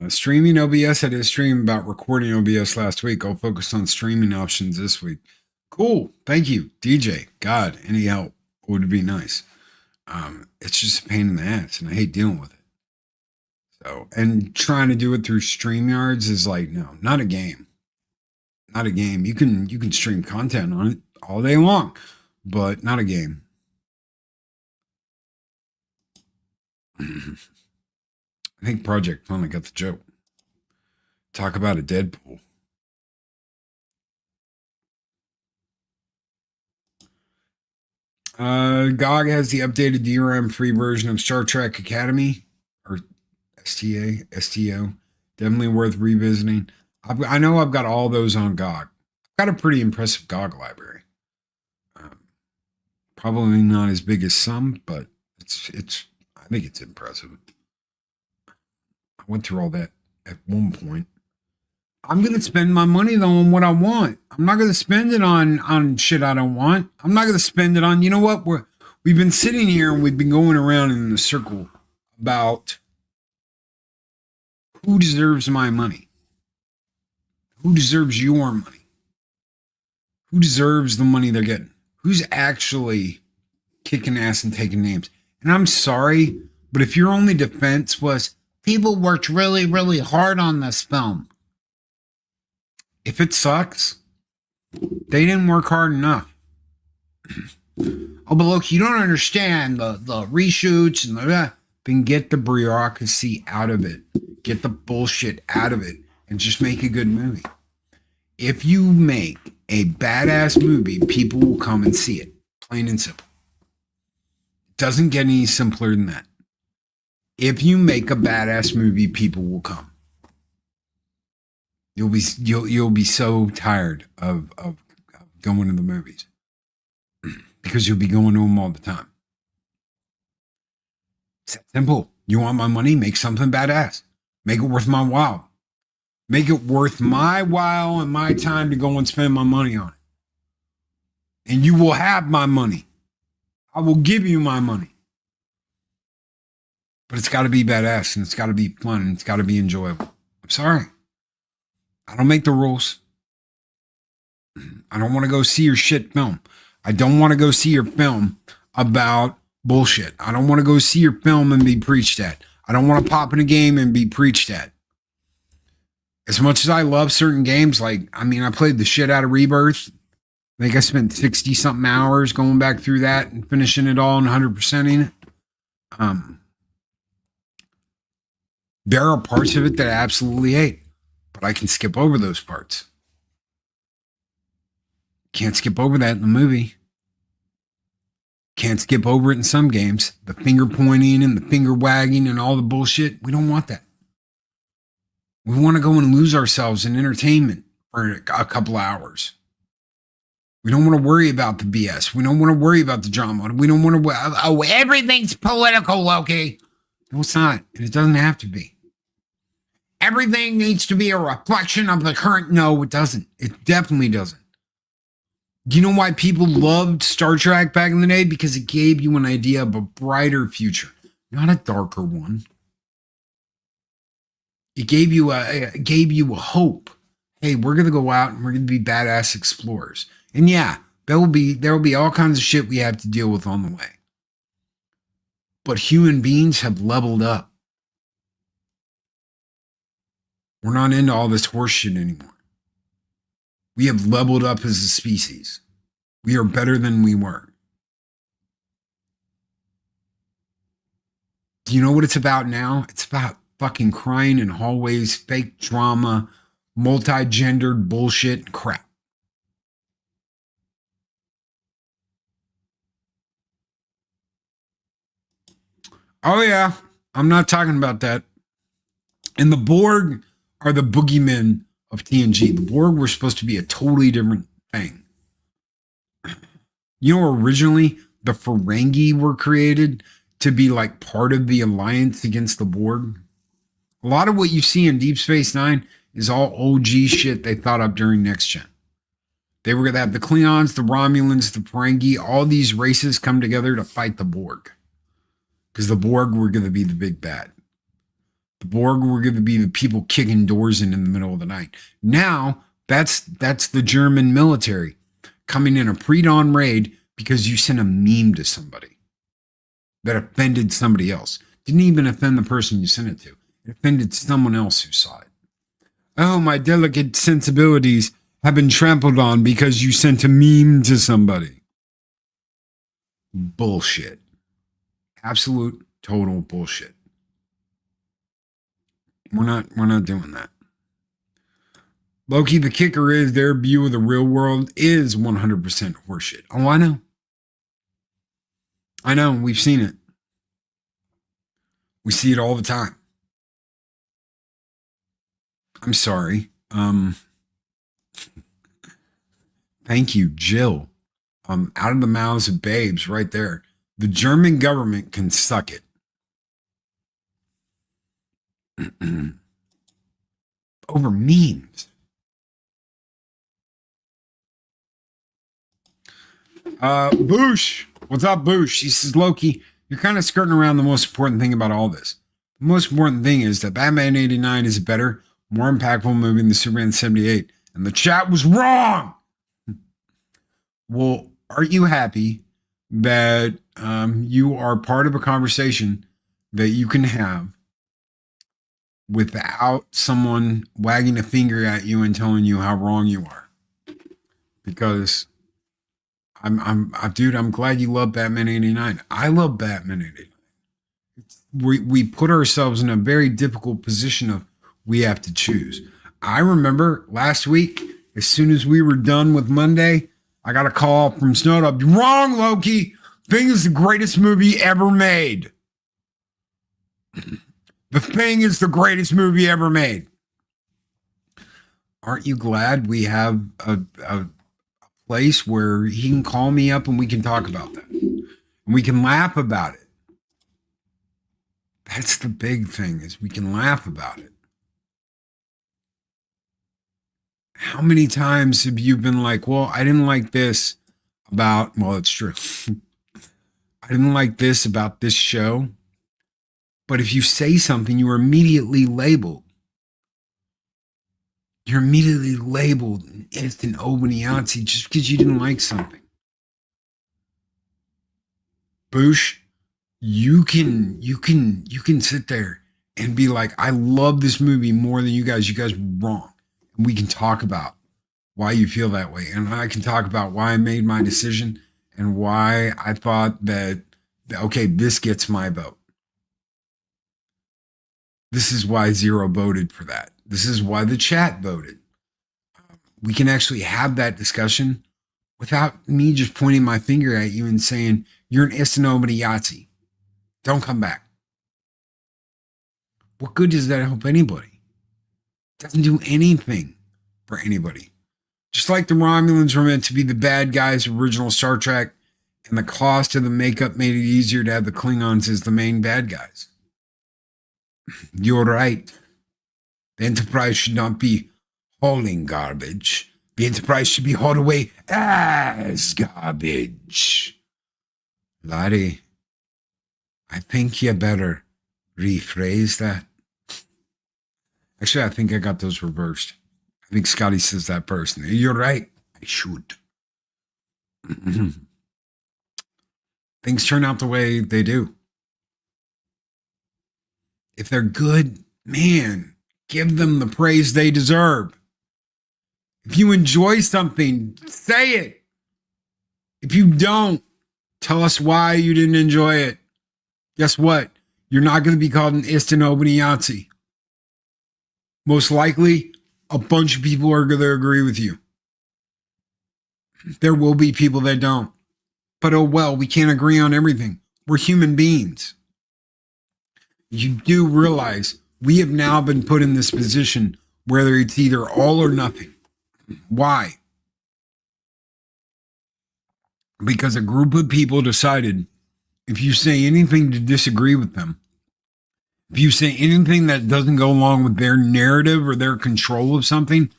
Speaker 2: Streaming OBS. I did a stream about recording OBS last week. I'll focus on streaming options this week. Cool. Thank you, DJ. God, any help would be nice. It's just a pain in the ass, and I hate dealing with it. So, and trying to do it through StreamYards is like, no, not a game. Not a game. You can stream content on it all day long, but not a game. I think Project finally got the joke. Talk about a Deadpool. GOG has the updated DRM free version of Star Trek Academy, or STO. Definitely worth revisiting. I know I've got all those on GOG. I've got a pretty impressive GOG library. Probably not as big as some, but it's. I think it's impressive. I went through all that at one point. I'm gonna spend my money though on what I want. I'm not gonna spend it on shit I don't want. I'm not gonna spend it on, you know what? We've been sitting here and we've been going around in a circle about who deserves my money. Who deserves your money? Who deserves the money they're getting? Who's actually kicking ass and taking names? And I'm sorry, but if your only defense was people worked really, really hard on this film, if it sucks, they didn't work hard enough. Oh, but look, you don't understand the reshoots and the then get the bureaucracy out of it. Get the bullshit out of it and just make a good movie. If you make a badass movie, people will come and see it. Plain and simple. It doesn't get any simpler than that. If you make a badass movie, people will come. You'll be so tired of going to the movies because you'll be going to them all the time. It's that simple. You want my money? Make something badass. Make it worth my while. Make it worth my while and my time to go and spend my money on it. And you will have my money. I will give you my money. But it's got to be badass and it's got to be fun and it's got to be enjoyable. I'm sorry. I don't make the rules. I don't want to go see your shit film. I don't want to go see your film about bullshit. I don't want to go see your film and be preached at. I don't want to pop in a game and be preached at. As much as I love certain games, I played the shit out of Rebirth. I think I spent 60 something hours going back through that and finishing it all and 100%ing it. There are parts of it that I absolutely hate. But I can skip over those parts. Can't skip over that in the movie. Can't skip over it in some games. The finger pointing and the finger wagging and all the bullshit. We don't want that. We want to go and lose ourselves in entertainment for a couple hours. We don't want to worry about the BS. We don't want to worry about the drama. We don't want to, everything's political, Loki. No, it's not. And it doesn't have to be. Everything needs to be a reflection of the current. No, it doesn't. It definitely doesn't. Do you know why people loved Star Trek back in the day? Because it gave you an idea of a brighter future, not a darker one. It gave you a hope. Hey, we're gonna go out and we're gonna be badass explorers. And yeah, there will be all kinds of shit we have to deal with on the way. But human beings have leveled up. We're not into all this horse shit anymore. We have leveled up as a species. We are better than we were. Do you know what it's about now? It's about fucking crying in hallways, fake drama, multi-gendered bullshit and crap. Oh yeah, I'm not talking about that. And the Borg are the boogeymen of TNG. The Borg were supposed to be a totally different thing. You know, originally the Ferengi were created to be like part of the alliance against the Borg. A lot of what you see in Deep Space Nine is all OG shit they thought up during Next Gen. They were going to have the Klingons, the Romulans, the Ferengi, all these races come together to fight the Borg. Because the Borg were going to be the big bad. The Borg were going to be the people kicking doors in the middle of the night. Now, that's the German military coming in a pre-dawn raid because you sent a meme to somebody that offended somebody else. Didn't even offend the person you sent it to. It offended someone else who saw it. Oh, my delicate sensibilities have been trampled on because you sent a meme to somebody. Bullshit. Absolute, total bullshit. We're not doing that. Loki, the kicker is their view of the real world is 100% horseshit. Oh, I know. I know, we've seen it. We see it all the time. I'm sorry. Thank you, Jill. Out of the mouths of babes right there. The German government can suck it. Over memes. Boosh. What's up, Boosh? He says, Loki, you're kind of skirting around the most important thing about all this. The most important thing is that Batman 89 is a better, more impactful movie than Superman 78. And the chat was wrong. Well, aren't you happy that you are part of a conversation that you can have without someone wagging a finger at you and telling you how wrong you are? Because dude, I'm glad you love Batman 89. I love Batman 89. We put ourselves in a very difficult position of we have to choose. I remember last week, as soon as we were done with Monday, I got a call from Snowdub. You're wrong, Loki. Thing is the greatest movie ever made. The Thing is the greatest movie ever made. Aren't you glad we have a place where he can call me up and we can talk about that? And we can laugh about it. That's the big thing, is we can laugh about it. How many times have you been like, well, I didn't like this about, well, it's true. I didn't like this about this show. But if you say something, you are immediately labeled. You're immediately labeled an instant Obanianzi just because you didn't like something. Boosh, you can sit there and be like, I love this movie more than you guys. You guys were wrong. And we can talk about why you feel that way. And I can talk about why I made my decision and why I thought that, okay, this gets my vote. This is why Zero voted for that. This is why the chat voted. We can actually have that discussion without me just pointing my finger at you and saying, you're an Istanobity Yahtzee. Don't come back. What good does that help anybody? It doesn't do anything for anybody. Just like the Romulans were meant to be the bad guys of original Star Trek, and the cost of the makeup made it easier to have the Klingons as the main bad guys. You're right. The Enterprise should not be hauling garbage. The Enterprise should be hauled away as garbage. Larry, I think you better rephrase that. Actually, I think I got those reversed. I think Scotty says that first. You're right. I should. Things turn out the way they do. If they're good, man, give them the praise they deserve. If you enjoy something, say it. If you don't, tell us why you didn't enjoy it. Guess what? You're not going to be called an Istanobity Yahtzee. Most likely, a bunch of people are going to agree with you. There will be people that don't. But oh well, we can't agree on everything. We're human beings. You do realize we have now been put in this position where it's either all or nothing. Why? Because a group of people decided if you say anything to disagree with them, if you say anything that doesn't go along with their narrative or their control of something,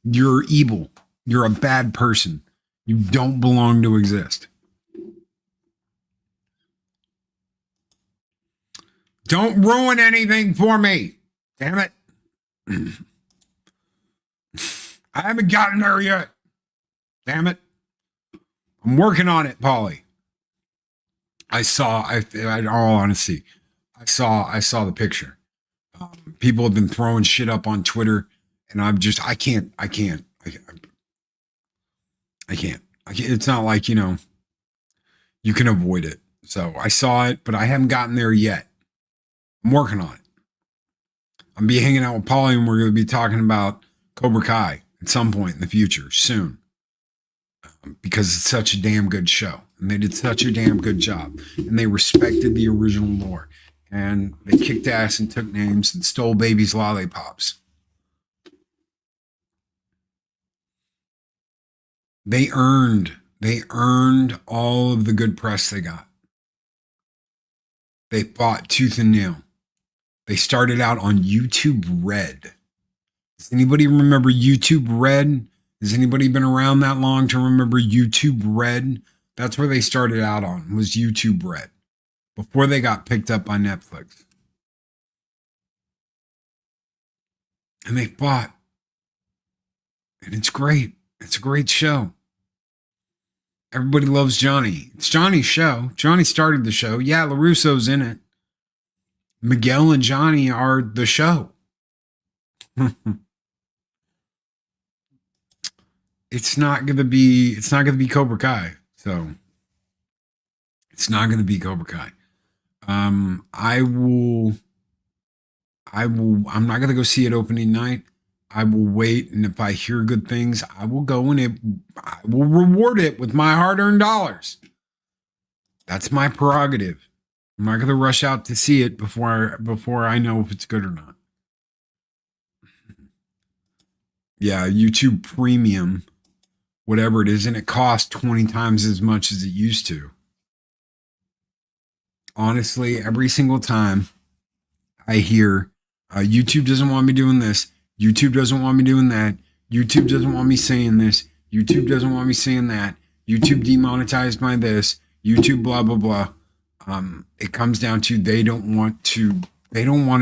Speaker 2: you're evil. You're a bad person. You don't belong to exist. Don't ruin anything for me. Damn it. I haven't gotten there yet. Damn it. I'm working on it, Polly. In all honesty, I saw the picture. People have been throwing shit up on Twitter, and I can't. It's not like, you can avoid it. So I saw it, but I haven't gotten there yet. I'm working on it. I'm be hanging out with Polly, and we're going to be talking about Cobra Kai at some point in the future, soon, because it's such a damn good show. And they did such a damn good job. And they respected the original lore. And they kicked ass and took names and stole babies' lollipops. They earned all of the good press they got. They fought tooth and nail. They started out on YouTube Red. Does anybody remember YouTube Red? Has anybody been around that long to remember YouTube Red? That's where they started out on, was YouTube Red, before they got picked up by Netflix. And they fought. And it's great. It's a great show. Everybody loves Johnny. It's Johnny's show. Johnny started the show. Yeah, LaRusso's in it. Miguel and Johnny are the show. It's not gonna be Cobra Kai. So it's not gonna be Cobra Kai. I'm not gonna go see it opening night. I will wait, and if I hear good things, I will go and I will reward it with my hard-earned dollars. That's my prerogative. I'm not going to rush out to see it before I know if it's good or not. Yeah, YouTube Premium, whatever it is, and it costs 20 times as much as it used to. Honestly, every single time I hear YouTube doesn't want me doing this, YouTube doesn't want me doing that, YouTube doesn't want me saying this, YouTube doesn't want me saying that, YouTube demonetized my this, YouTube blah blah blah. It comes down to they don't want to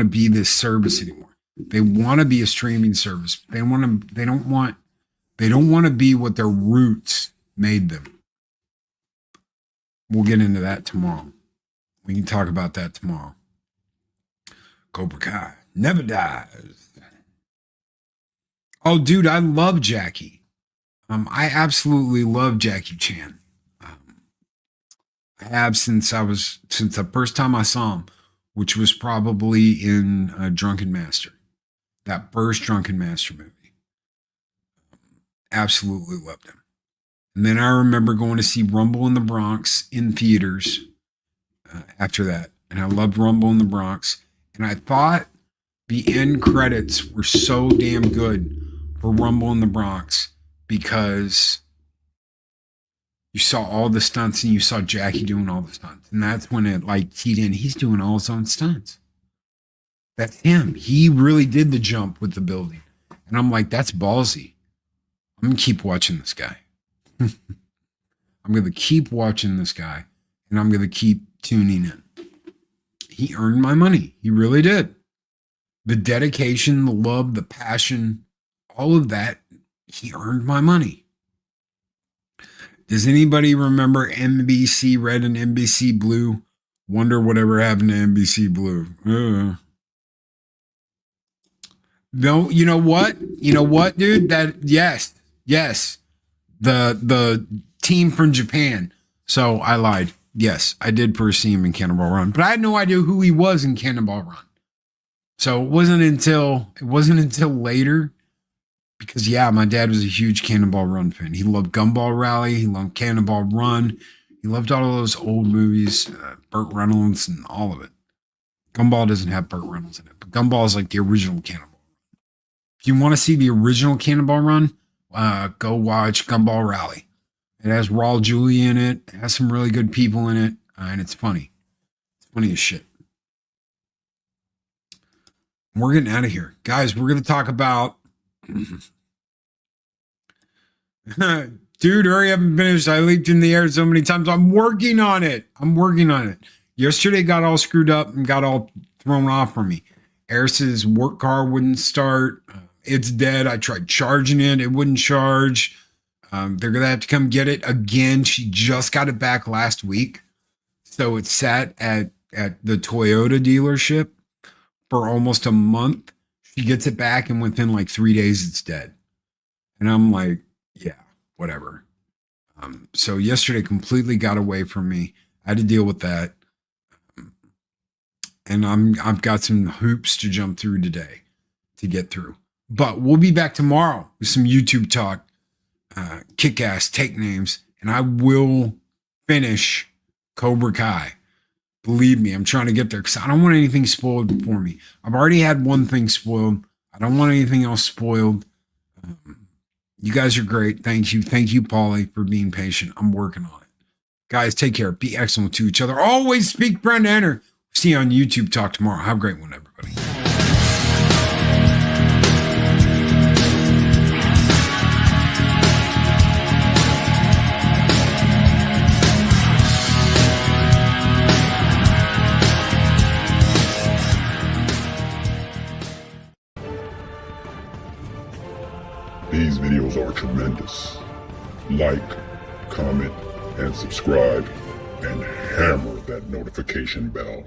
Speaker 2: be this service anymore. They want to be a streaming service. They don't want to be what their roots made them. We'll get into that tomorrow. We can talk about that tomorrow. Cobra Kai never dies. Oh, dude, I love Jackie. I absolutely love Jackie Chan. I have since the first time I saw him, which was probably in Drunken Master, that first Drunken Master movie. Absolutely loved him. And then I remember going to see Rumble in the Bronx in theaters after that, and I loved Rumble in the Bronx. And I thought the end credits were so damn good for Rumble in the Bronx because you saw all the stunts and you saw Jackie doing all the stunts. And that's when it keyed in. He's doing all his own stunts. That's him. He really did the jump with the building. And I'm like, that's ballsy. I'm going to keep watching this guy. I'm going to keep watching this guy. And I'm going to keep tuning in. He earned my money. He really did. The dedication, the love, the passion, all of that, he earned my money. Does anybody remember NBC Red and NBC Blue? Wonder whatever happened to NBC Blue. No, you know what? You know what, dude? Yes. The team from Japan. So I lied. Yes, I did first see him in Cannonball Run, but I had no idea who he was in Cannonball Run. So it wasn't until later, because my dad was a huge Cannonball Run fan. He loved Gumball Rally, he loved Cannonball Run, he loved all of those old movies, Burt Reynolds and all of it. Gumball doesn't have Burt Reynolds in it, but Gumball is like the original Cannonball Run. If you want to see the original Cannonball Run, go watch Gumball Rally. It has Raul Julia in it. It has some really good people in it. And it's funny. It's funny as shit. We're getting out of here. Guys, we're going to talk about... Dude, hurry up and finish. I leaped in the air so many times. I'm working on it. Yesterday got all screwed up and got all thrown off for me. Eris's work car wouldn't start. It's dead. I tried charging it. It wouldn't charge. They're going to have to come get it again. She just got it back last week. So it sat at the Toyota dealership for almost a month. She gets it back, and within 3 days, it's dead. And I'm like, yeah, whatever. So yesterday completely got away from me. I had to deal with that. And I've got some hoops to jump through today to get through. But we'll be back tomorrow with some YouTube talk. Kick ass, take names, and I will finish Cobra Kai. Believe me, I'm trying to get there because I don't want anything spoiled for me. I've already had one thing spoiled. I don't want anything else spoiled. You guys are great. Thank you. Thank you, Paulie, for being patient. I'm working on it. Guys, take care. Be excellent to each other. Always speak, Brenda Enter. See you on YouTube. Talk tomorrow. Have a great one, everybody.
Speaker 3: These videos are tremendous. Like, comment, and subscribe, and hammer that notification bell.